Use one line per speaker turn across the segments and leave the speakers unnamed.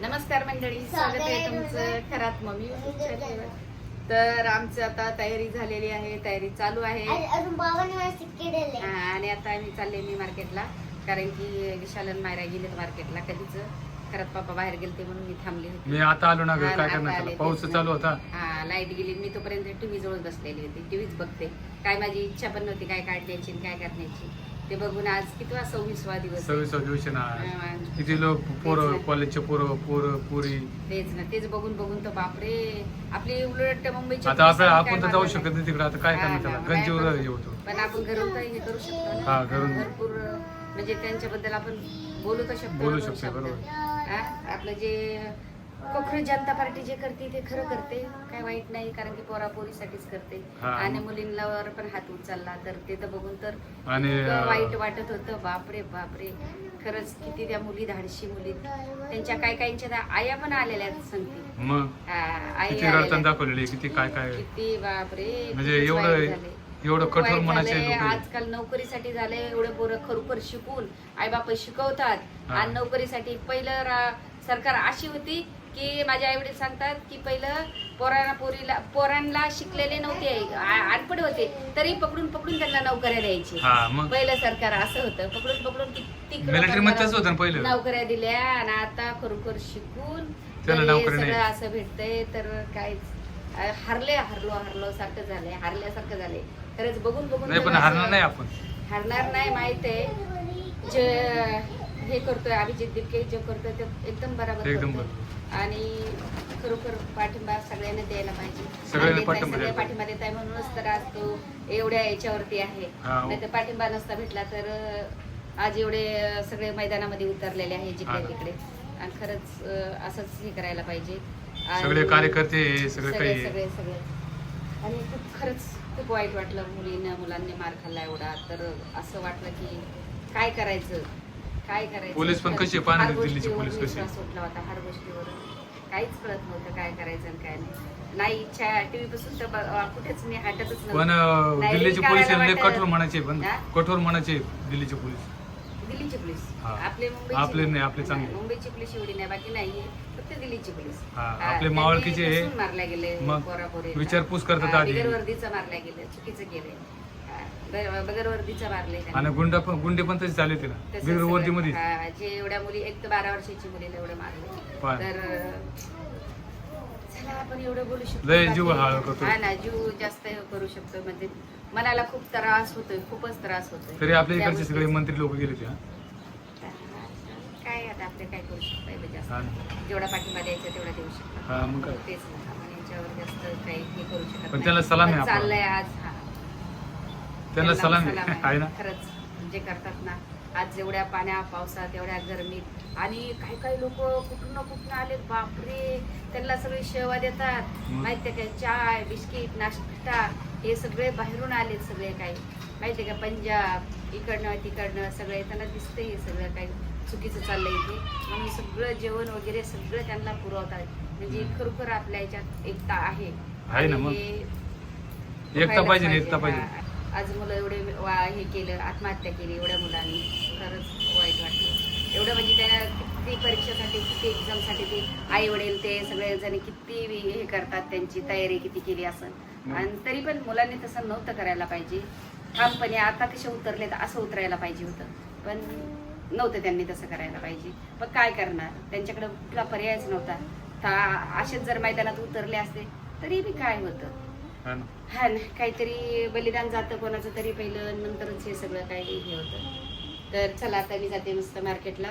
नमस्कार मंडळी, स्वागत आहे तुमचं खरात मम्मी YouTube चॅनलवर. तर आमची आता तयारी झालेली आहे, तयारी चालू आहे आणि आता आम्ही चालले मी मार्केटला, कारण की विशाल आणि मायरा गेलेत मार्केटला. कधीच खरात पप्पा बाहेर गेलते म्हणून मी थांबली होती.
मी आता आलो ना, काय करणार, पाऊस चालू होता.
हा, लाईट गेली. मी तोपर्यंत टीव्ही जवळ बसलेली होती, टीव्हीच बघते. काय माझी इच्छा पण नव्हती काय काढण्याची काय करण्याची. ते बघून आज किती 26वा दिवस,
26वा दिवस ना. किती लोक पोरं, कॉलेजचे पोरं पुरी.
तेच ना, तेच बघून बघून तर बापरे, आपली उलट मुंबईची
आता आपण तर जाऊ शकत नाही तिकडे. आता काय करणार त्याला, गंजीवर हे होतो.
पण आपण घरून तर हे करू शकतो
हा,
ना,
घरून
भरपूर म्हणजे त्यांच्याबद्दल आपण बोलू तर शकतो.
बरोबर.
आपलं जे कोकण जनता पार्टी जे करते ते खरं करते, काय वाईट नाही, कारण की पोरापोरीसाठीच करते. आणि मुलींवर पण हात उचलला तर ते तर बघून तर
आणि
वाईट वाटत होतं. बापरे बापरे, खरंच किती त्या मुली, धाडशी मुली. त्यांच्या काय काहींच्या आया पण आलेल्या आहेत सांगते.
मग किती रडताना दाखवलेली, किती काय
किती बापरे,
म्हणजे एवढं कठोर मनाचे लोक.
आजकाल नोकरीसाठी झाले एवढे पोरं खरोखर शिकून आई बाप शिकवतात. आणि नोकरीसाठी पहिलं सरकार अशी होती की माझे आई वडील सांगतात की पहिलं पोरांना शिकलेले नव्हते, अनपढ होते, तरी पकडून त्यांना नोकऱ्या द्यायची. पहिलं सरकार असं होतं, पकडून किती नोकऱ्या दिल्या. आणि आता खरोखर शिकून सगळं असं भेटतंय तर काहीच हरलो सारखं झालंय, हारल्यासारखं झालंय. खरंच बघून हरणार नाही. माहित आहे जे हे करतोय अभिजित दिपके, जे करतोय ते एकदम बरोबर करतोय. आणि खरोखर पाठिंबा सगळ्यांना द्यायला पाहिजे. सगळे पाठिंबा देत आहे म्हणूनच तर आज तो एवढ्या याच्यावरती आहे. नाही तर पाठिंबा नसता भेटला तर आज एवढे सगळे मैदानामध्ये उतरलेले आहे जिकडे तिकडे. आणि खरंच असंच हे करायला पाहिजे.
सगळे कार्यकर्ते सगळे.
आणि खरंच खूप वाईट वाटलं, मुलांनी मार खाल्ला एवढा. तर असं वाटलं की काय करायचं.
पोलीस पण कशी पाहणार, दिल्लीचे पोलीस कसे
सुटला होता हर गोष्टीवर. काहीच कळत नव्हतं काय करायचं आणि काय नाही. इच्छा टीव्ही पासून तर कुठेच मी हटतच नव्हतं.
पण दिल्लीचे पोलीस कठोर म्हणायचे, पण कठोर म्हणायचे दिल्लीचे पोलीस. आपले नाही, आपले चांगले.
मुंबईची पोलीस एवढी नाही, बाकी नाही, फक्त दिल्लीची पोलीस.
आपले मावळकीचे
मारल्या गेले,
विचारपूस करतात आधी.
बिगर वर्दीचं मारल्या गेले, चुकीचं केलंय. बगर वर्दीचं मारले.
आणि गुंडे पण तसे चालले तिला बिगर वर्दीमध्ये.
जे एवढ्या मुली, एक तर 12 वर्षाची मुलीला एवढं मारलं. तर चला आपण एवढं बोलू शकतो.
जीव
ना, जीव जास्त करू शकतो. म्हणजे मनाला खूप त्रास होतोय, खूपच त्रास होतोय.
तरी आपल्या इकडचे सगळे मंत्री लोक गेले ते.
काय आता आपले काय करू शकतो, जास्त जेवढा पाठिंबा द्यायचा तेवढा देऊ शकतो. तेच ना, आपण याच्यावर जास्त काही हे करू शकत
पण त्याला सलाम
चाललंय आज.
त्यांना सलाम आहे ना.
खरंच जे करतात ना, आज एवढ्या पाण्या पावसात, एवढ्या गरमीत, आणि काही लोक कुठून आले बापरे, त्यांना सगळे सेवा देतात. माहितीये का, चाय बिस्किट नाश्ता हे सगळे बाहेरून आलेत सगळे. काही माहितीये का, पंजाब इकडनं तिकडनं सगळे त्यांना दिसतंय. हे सगळं काही चुकीचं चाललंय इथे, म्हणून सगळं जेवण वगैरे सगळं त्यांना पुरवतात. म्हणजे खरोखर आपल्या याच्यात एकता आहे
ना. मग एकता पाहिजे.
आज मुलं एवढे हे केलं, आत्महत्या केली एवढ्या मुलांनी. खरंच वाईट वाटलं एवढं. म्हणजे त्यांना किती परीक्षेसाठी, किती एक्झामसाठी ते आई वडील ते सगळे जण किती हे करतात, त्यांची तयारी किती केली असं. आणि तरी पण मुलांनी तसं नव्हतं करायला पाहिजे. ठामपणे आता कसे उतरले तर असं उतरायला पाहिजे होतं, पण नव्हतं त्यांनी तसं करायला पाहिजे. पण काय करणार, त्यांच्याकडे कुठला पर्यायच नव्हता. असेच जर मैदानात उतरले असते तरी बी काय होतं. हा ना, काहीतरी बलिदान जातं कोणाचं तरी पहिलं, नंतरच हे सगळं काही हे होतं. तर चला आता मी जाते मस्त मार्केटला.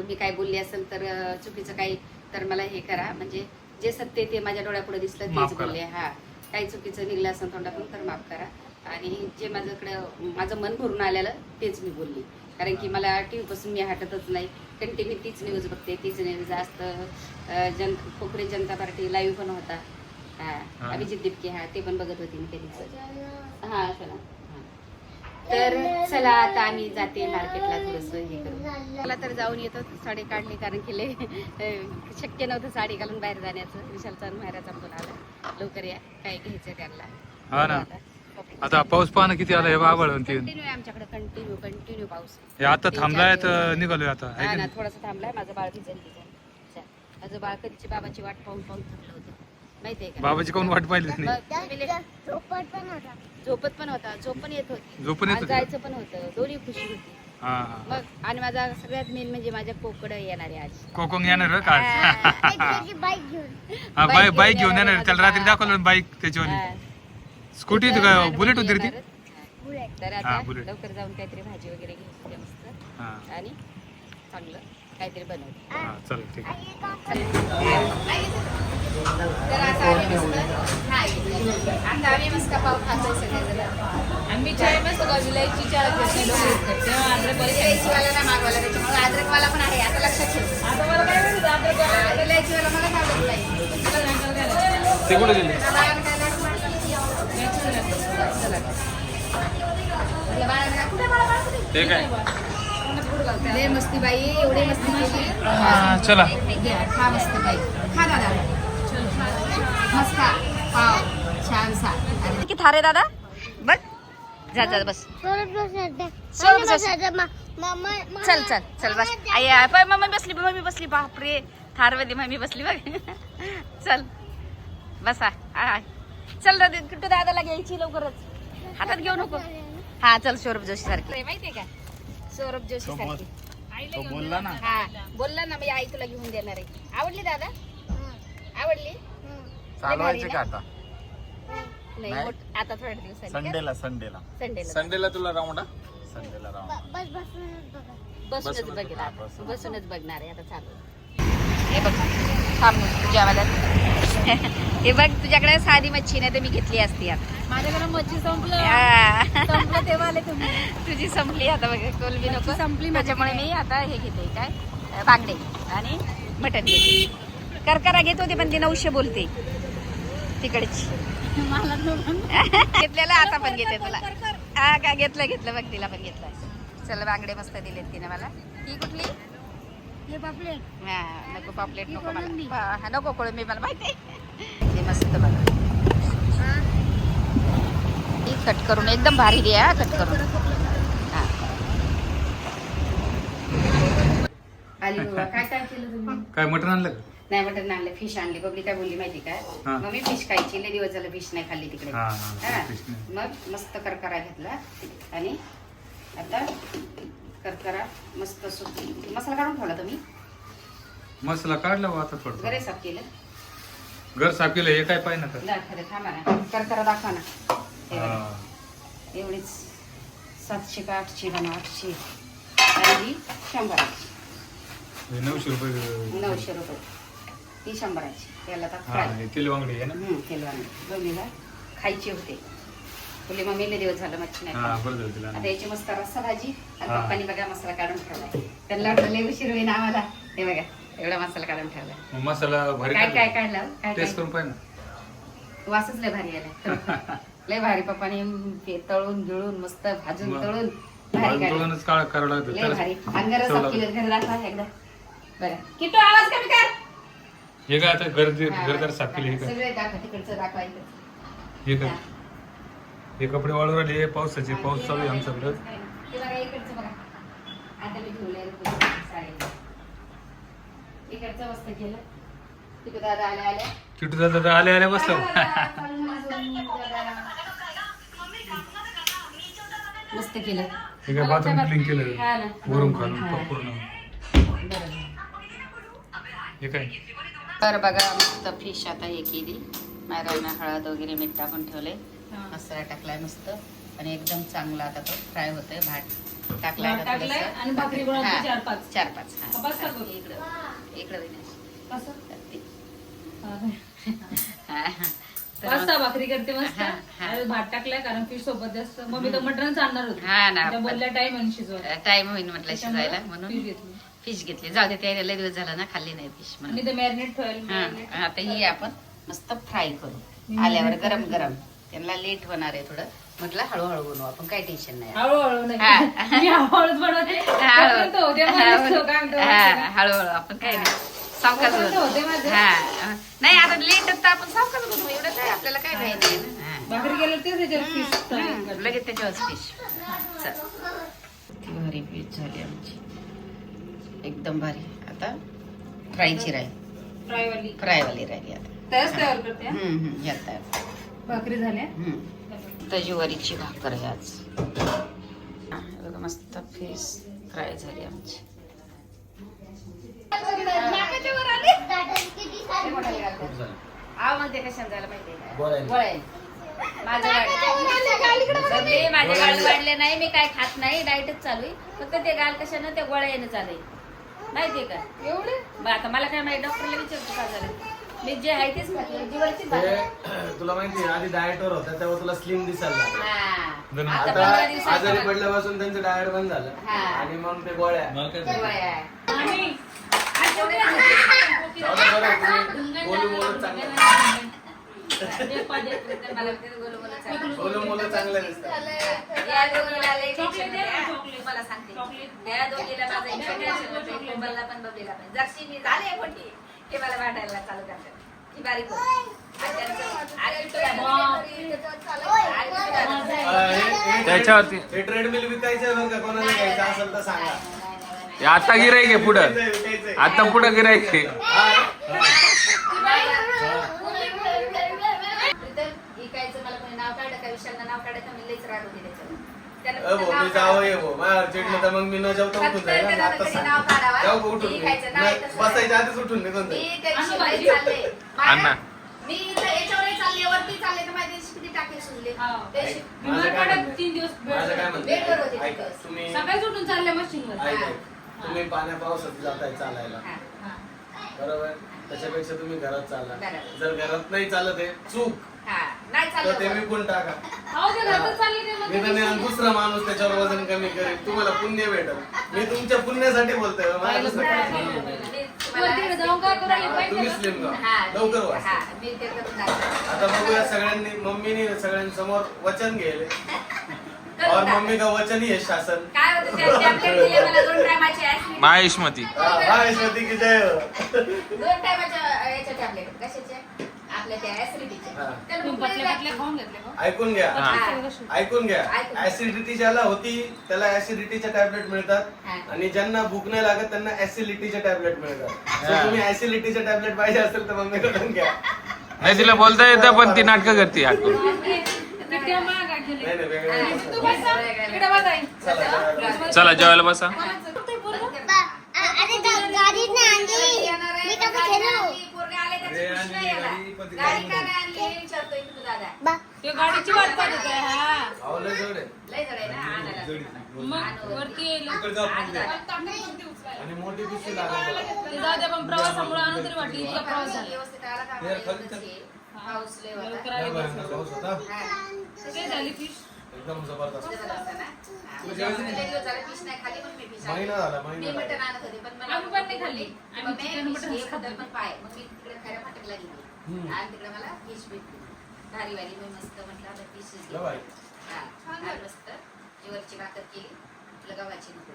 मी काय बोलली असेल तर चुकीचं काही तर मला हे करा. म्हणजे जे सत्य ते माझ्या डोळ्यापुढे दिसलं तेच बोलले. काही चुकीचं निघलं असेल तोंडातून तर माफ करा. आणि जे माझं मन भरून आलेलं तेच मी बोलली, कारण की मला टीव्ही पासून मी हटतच नाही. कंटिन्यू तीच न्यूज बघते, तीच न्यूज. जास्त कोकण जनता पार्टी लाईव्ह पण होता. अभिजित दिपके ते पण बघत होती मी कधीच. चला. तर चला आता आम्ही जाते मार्केटला, थोडस हे करू. मला तर जाऊन येतो, साडी काढली, कारण की शक्य नव्हतं साडी घालून बाहेर जाण्याचं. विशालचा माहेराचा फोन आला, लवकर या, काय घ्यायचं त्यांना.
आता पाऊस पाहणं किती आला हे बाबळ.
कंटिन्यू आहे आमच्याकडे, कंटिन्यू पाऊस.
आता थांबलाय तर निघालोय आता.
थोडासा थांबलाय, माझं बाळ भिजल. माझं बाळ कधीची बाबाची वाट पाहून पाहून थकलं होतं माहितीये का.
बाबाची कोण वाट पाहिलीच नाही.
झोपत पण होता, झोप पण येत होती,
झोपून येत होती.
जायचं पण होतं, दोन्ही खुशी होती.
हा
मग आणि माझा सगळ्यात मेन म्हणजे माझ्या कोकड येणार आहे आज.
कोकण येणार का?
बाईक घेऊन
हा बाईक घेऊन येणार. त्याला रात्री दाखवलं बाईक त्याच्यावाली.
हा.
स्कूटी
तर
का
माझं
बुलेट होती रे ती?
येणारच.
बुलेट.
तर
हा,
आता
बुलेट.
लवकर जाऊन काहीतरी भाजी वगैरे घ्यायची मस्त
हा
आणि चांगलं काहीतरी बनवते.
हा चल ठीक आहे.
तर आता आम्ही मस्त आता आम्ही मस्त पाव खातोय सगळेजण.
आम्ही चाय मस्त विलायची चहा घेतली लोक तेव्हा अद्रक
इलायचीवाला ना मागवायला त्याच्यामुळे अद्रकवाला पण आहे आता लक्षात ठेव.
आता मला काय माहिती अद्रक
इलायचीवाला मला आवडत नाही.
ते कुठे गेले? ते काय?
लय मस्ती बाई एवढी मस्ती केली.
चला
खा मस्त बाई खा दादा मस्त खा. पाव छानसा किती थारे दादा बघ जा जा बस चल चल चल बस आई मम्मी बसली बापरे थार मध्ये मम्मी बसली बघ चल बसा चल दादा किट्टू दादाला घ्यायची लवकरच हातात घेऊ नको. हा चल सौरभ जोशी सारखी माहितीये का सौरभ जोशी सारखी
बोलला ना.
हा बोलला ना मी आई तुला घेऊन देणार आहे. आवडली दादा आवडली
चालवायचे का आता
नाही
नाही.
आता थोड्या दिवसांनी
संडेला
संडेला तुला राऊंड
संडेला राव
बसूनच बघेल
हा,
आता.
बसून.
बसूनच बघणार आहे आता चालू. हे बघ थांब तुझ्या मला हे बघ तुझ्याकडे साधी मच्छी नाही तर मी घेतली असती आता.
माझ्याकडे मच्छी संपलं
हा.
संपलं तेव्हा आले तुम्ही
तुझी संपली आता बघ कोलबी नको
संपली
त्याच्यामुळे मी आता हे घेते काय बांगडे आणि मटण घेते. करकरा घेत होते पण ती 900 बोलते तिकडची.
मला नको.
घेतलेला आता पण घेते तुला. हा का घेतलं बघ तिला पण घेतलं. चल बांगडे मस्त दिलेत तिने मला. ही कुठली
हे पापलेट
हा नको पापलेट नको
कोळंबी.
मला. हा नको कोळंबी मला माहिती आहे. हे मस्त बघा ही कट करून एकदम भारी दे हा कट करून. हा आली बाबा काय काय केलं तुम्ही?
काय मटण आणलं का?
नाही मटण आणलं फिश आणली. बबली काय बोलली माहिती काय
हा.
मग मी फिश खायची लय दिवस झालं फिश नाही खाल्ली तिकडे.
हा, हा,
हा.
fish नाही.
मग मस्त करकरा घेतला आणि आता करकरा मस्त मसाला काढून ठेवला तुम्ही
मसाला काढला बा आता थोडं
घरे साफ केलं.
घर साफ केलं हे काय पाहिजे ना तर.
दाखवा थांबा ना करकरा दाखवा ना. हे बघा.
हा.
एवढीच 700 का 800 ना 800 आणि ही 100
हे 900 रुपये
900 रुपये ही 100 याला आता
हा
फ्राय
हे किलो वांगडी आहे ना.
केलं आणि बघलीला खायचे होते बोलले मग मेले दिवस झालं मच्छी नाही
हा
खाल्ली.
बरं झालं तिला.
आता याची मस्त रस्सा भाजी आणि
हा.
पप्पानी बघा मसाला काढून ठेवलाय. त्यांना वाटलं लय उशीर होईन आम्हाला. हे बघा एवढा मसाला काढून ठेवलाय.
मग मसाला भारी
काय काय काढलं काय
टेस्ट
काय
करून पाहिजे ना.
वासच लय भारी आलाय लय भारी पप्पानी ते तळून गिळून मस्त भाजून
मग.
तळून भारी काढलं.
दोनच काळ करावं लागतं
लय
त्याला.
भारी अंगार
चव
साफ
लागते.
केलं घर दाखवा एकदा बघा किट्टू आवाज कमी कर.
हे काय आता घर
हा,
घरदार साफ केले हे काय
सगळे दाखवा तिकडचं दाखवा इकडचं.
हे काय
हा.
हे कपडे वाळू राहिले पावसाचे पाऊस चालू आहे आमच्याकडं.
हे बघा इकडचं बघा आता मी ठेवलंय साडी इकडचं मस्त केलं. तिकडे दादा आल्या
चिटू दादा आले आले बसलो.
मस्त केलं.
हे काय बाथरूम क्लीन केलं
हा ना.
वरून खालून
हा.
पूर्ण.
बरं.
हे काय
तर बघा मस्त फिश आता हे केली मॅरिना हळद वगैरे मीठ टाकून ठेवले. मसाला टाकलाय मस्त आणि एकदम चांगला आता तो फ्राय होतोय. भात टाकलाय
भात टाकलाय आणि भाकरी बनवते 4-5.
4-5
बस का करू?
इकडे
कसं
हा. तर
मस्त भाकरी करते मस्त
हा, हा.
आणि भात टाकलाय कारण फिश सोबत जास्त मग मी तर मटणच आणणार होते
हा ना.
त्या बोलल्या टाइम आणि शिजवायला
टाइम होईल म्हटलं शिजायला
fish
म्हणून
घेतली.
फिश घेतली. जाऊ दे त्याला लय दिवस झाला ना खाल्ली नाही फिश म्हणून.
आणि ते मॅरिनेट ठेवायला
हा, आता ही आपण मस्त फ्राय करू आल्यावर गरम गरम. त्यांना लेट होणार आहे थोडं म्हटलं हळूहळू बनवू आपण काही टेन्शन नाही.
हळूहळू नाही
हा.
मी हळूहळूच बनवते तोपर्यंत होते माझे लोक काय म्हणतात.
हा, हळूहळू आपण काही नाही सावकाश
तोपर्यंत होते माझे.
हा नाही आता लेट तर आपण सावकाश बनवू एवढं काय आपल्याला काय नाही ना. हा.
भाकरी केलं तेच त्याच्यावर फिश
लगेच त्याच्यावर फिश चल ती भारी पीच झाली आमची एकदम भारी. आता फ्रायची राहील
फ्रायवाली
फ्रायवाली राहिली आता.
त्याच तयार करते हा?
यात तयार.
भाकरी झाल्या
तर ज्वारीची भाकर आहे आज. हा, हे बघा मस्त फिश फ्राय झाली आमची. मग ते कशाने झालं माहितीये का? गोळ्याने. माझ्या गाल वाढले नाही, मी काय खात नाही, डाएटच चालू आहे. फक्त ते गाल कशानं त्या गोळ्याने चालू आहे माहितीये का?
एवढे
मग आता मला काय माहिती, डॉक्टरला विचारतो का झालं. मी जे आहे तेच खाते, जीवनचीच भाकर.
तुला माहिती आधी डाएट वर होता तेव्हा तुला स्लिम दिसायला लागलं.
हा. आता
आता
15 दिवसात
आजारी पडल्यापासून त्यांचं डाएट बंद झालं
हा.
आणि मग ते गोळ्या
गोळ्या.
जाऊ दे बरं, तुम्ही बोलू बोलू चांगलं
मला ते गोलगोल चालू.
बोलू बोलू चांगलं दिसतं.
या दोघीला लय टेन्शन आहे. तुम्हाला सांगते, या दोघीला माझं इतकं टेन्शन होतं, कोमलला पण बबलीला पण. जर्सी मी झाले मोठी की मला वाटायला चालू करतात की बारीक होते. आणि त्यांचं attitude आहे.
त्याच्यावरती
हे ट्रेडमिल विकायचं बरं का, कोणाला घ्यायचं असेल तर सांगा.
हे आता गिरायक आहे पुढं,
विकायचंय.
आता पुढं गिरायक आहे.
इकायचं मला कोणी नाव काढलं का, विशालनं नाव काढायचं, मी लईच राग होते त्याच्यावर. त्याला
अ
फक्त
भाऊ,
नाव
मी जावं
काढायचं.
ये भाऊ माझ्यावर चिडलं तर मग मी न जेवता उठून जाईल ना, आता
कधी
सांग.
नाव काढावं,
जाऊ का उठून
मी
मी?
खायचं नाही,
नाही,
तसं
बसायच्या आधीच उठून निघून
मी
जाईल.
त्या दिवशी लई चालले.
अण्णा.
मी इथं याच्यावरही चालले, वरती चालले, तर माझ्या दिवशी किती टाके सुजले. त्या दिवशी
माझं काय म्हणणं?
3 दिवस
माझं काय म्हणणं?
बेडवर होते
ऐक,
तिथं.
तुम्ही
सकाळी उठून चालल्या मशीनवर
ऐक, ऐक. तुम्ही पाण्या पावसात जाताय चालायला
हा.
बरोबर, त्याच्यापेक्षा तुम्ही घरात चाला.
घरात.
जर घरात नाही चालत आहे चूक,
हा. नाही
तर ते
चाललं.
विकून टाका.
अहो ते घरातच चालले ते
मी तर नाही, आणि दुसरा माणूस त्याच्यावर वजन कमी करेल, तुम्हाला पुण्य भेटल. मी तुमच्या पुण्यासाठी बोलतोय, मला दुसरं काही नाही.
मी तुम्हाला
वरती जाऊन काय करायला
तुम्ही स्लिम
हा.
व्हा, लवकर व्हा.
हा. मी ते करून दाखवते.
आता बघूया सगळ्यांनी, मम्मीने सगळ्यांसमोर वचन घ्यायले और मम्मी का वचन ही है शासन.
काय होतं त्या टॅबलेट दिले मला 2 टायमाचे ऍसिडिटी.
माहेशमती.
हा यशवती की जय हो.
2 टायमाच्या याच्या टॅबलेट कशाचे आपल्या त्या ऍसिडिटीचे.
हा.
त्याला
तुम्ही
भूक
पटल्या
नाही
पटल्या खाऊन घेतले का?
ऐकून घ्या,
हा.
ऐकून घ्या.
ऐकून.
ऍसिडिटी ज्याला होती त्याला ऍसिडिटीच्या टॅबलेट मिळतात
हा.
आणि ज्यांना भूक नाही लागत त्यांना ऍसिडिटीच्या टॅबलेट मिळतात. So तुम्ही ऍसिडिटीच्या टॅबलेट पाहिजे असेल तर मम्मीकडून घ्या.
नाही तिला बोलता येतं पण ती नाटकं करते हाकून.
किती महाग आहे
नाही नाही, वेगळं नाही.
तू बसा, इकडे बसा आई.
चला, चला.
चला जेवायला बसा.
अरे गाडी नाही आणली मी का खेळू
गाडी का नाही आणली हे विचारतोय की तू दादा.
ते गाडीची वाट पाहत आहे हा
अहो, लय जड आहे.
लय जड आहे ना आणायला.
मग वरती येईल
आणि मोठी पिशवी लागेल.
ते जाऊ दे, पण प्रवासामुळे आणू तरी वाटली इतका प्रवास झाला
व्यवस्थित आला का आम्हाला येऊनच ये. पाऊस लय होता.
लवकर
लय
आली
भयंकर
बस.
पाऊस होता.
हा.
ते झाली फिश
एकदम जबरदस्त.
जबरदस्त ना. हा. लय दिवस झाले fish नाही खाल्ली, पण मी fish आणली.
महिना झाला,
मी
महिना
मटण
झाला.
आणत होते, पण मला
आम्ही पण नाही खाल्ली.
मग
आम्ही
मी
chicken,
fish
मटण
हे
खातो.
खातं पण पाय. मग मी तिकडे खऱ्या मटणला गेली.
हम्म.
आणि तिकडे मला फिश भेटली. भारीवाली मी मस्त म्हटलं आता fish च
लय
घेऊ.
भारी.
हा. आणि मस्त जीवरची भाकर केली. आपलं गव्हाची नको.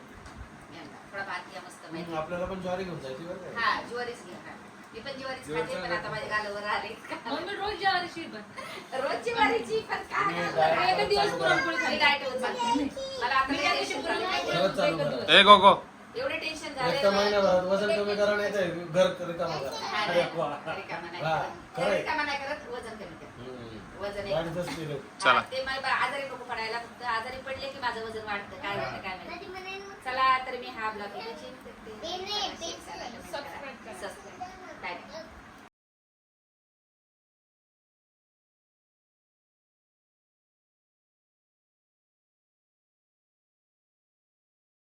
यांना थोडा भात घ्या मस्त माहिती.
आपल्याला पण ज्वारी घेऊन जायची बरं का?
हा ज्वारीच घ्या. हा. मी पण ज्वारीच खाते, पण आता माझ्या गालावर आले.
मम्मी रोज जेवायला शिकत
रोजची वारीची पण
तुम्ही
काय
diet
एक दिवस
चालू
पुरणपोळी
करा.
मी
खाल्ली.
डाएट वर चालते. मला आता
मी त्या
लय
दिवशी
टेन्शन
पुरणपोळी
झालंय.
खरंच चालू
खाल्ली.
करा.
ए गोगो.
एवढे टेन्शन
एक तर
झाले
महिन्याभरात वजन कमी करा, नाही तर घर रिकामा करा. अरे वा.
रिकामा नाही
हा,
करत.
खरं आहे.
रिकामा नाही करत, वजन कमी कर.
हम्म.
वजन
गाडीचं speed आहे.
चला.
ते मला आजारी नको पडायला, फक्त आजारी पडले की माझं वजन वाढतं. काय होतं काय माहिती. चला तर मी हा ब्लॉग
ते नाही, ते
सबस्क्राईब